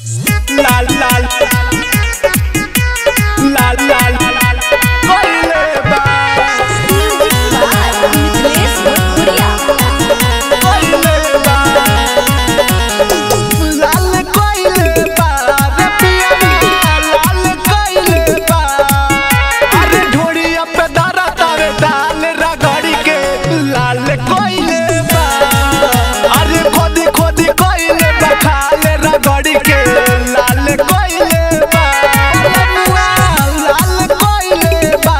लाल लाल लाल लाल कोइले बा मिथिलेश भोजपुरिया कोइले बा लाल कोइले बा रे पिया लाल कोइले बा अरे ढोड़िया पे दारा तारे दाल रगड़ी के लाल कोइले बा अरे खोदी खोदी कोइले बा खाले रगड़ी के लाल कोइले बा लाल कोइले बा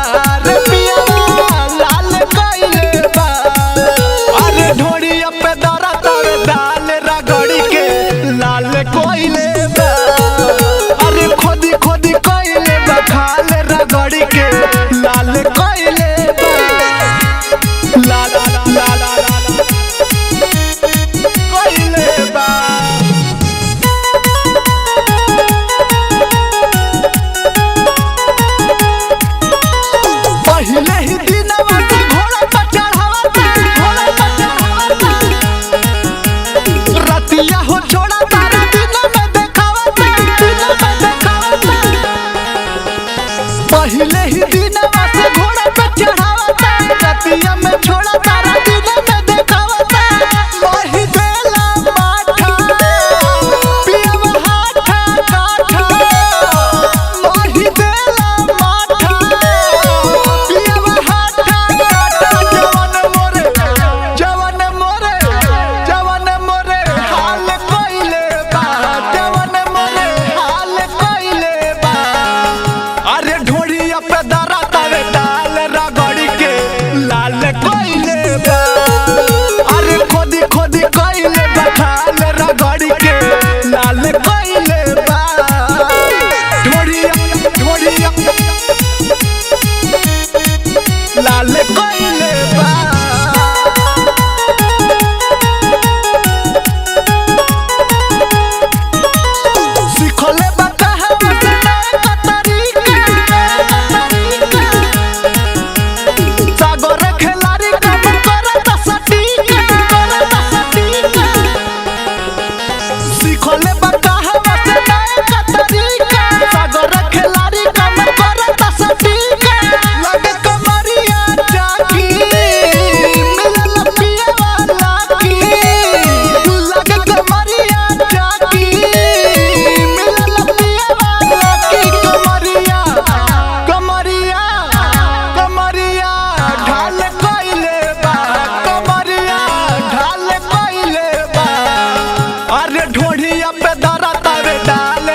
रे पिया लाल कोइले बा अरे ढोड़िया पे दारा तारे दाल रगड़ी के लाल कोइले बा अरे खोदी खोदी कोइले बा खाले रगड़ी के लाल कोइले बा लाल लाल लाल कोइले बा पहिले ही दिनवा से घोड़ा पर चढ़ावता रतिया हो छोड़ा तारा दिन में देखावता पहिले ही दिनवा से घोड़ा पर चढ़ावता रतिया में छोड़ा तारा दिन में देखावता वही देला माठा पियवा हाथा काठा वही देला माठा पियवा हाथा काठा जवन मोरे हाल कोइले बा जवन मोरे हाल कोइले बा अरे ढोड़िया पे दरा तावे दाल रगड़ी के लाल कोइले बा अरे खोदी खोदी कोइले बा खाल रगड़ी के लाल कोइले बा ढोड़िया ढोड़िया लाल कोइले बा सिखले बा कहवा से नया तरीका सागर खिलाड़ी कम करता सटीका सिखले बा कहवा से नया तरीका सागर खिलाड़ी कम करता सटीका लगे कमरिया जाकी मिलल पियवा लाकी लगे कमरिया जाकी मिलल पियवा लाकी कमरिया कमरिया कमरिया ढाल कोइले बा कमरिया ढाल कोइले बा अरे ढोड़िया पे दरा तावे डाल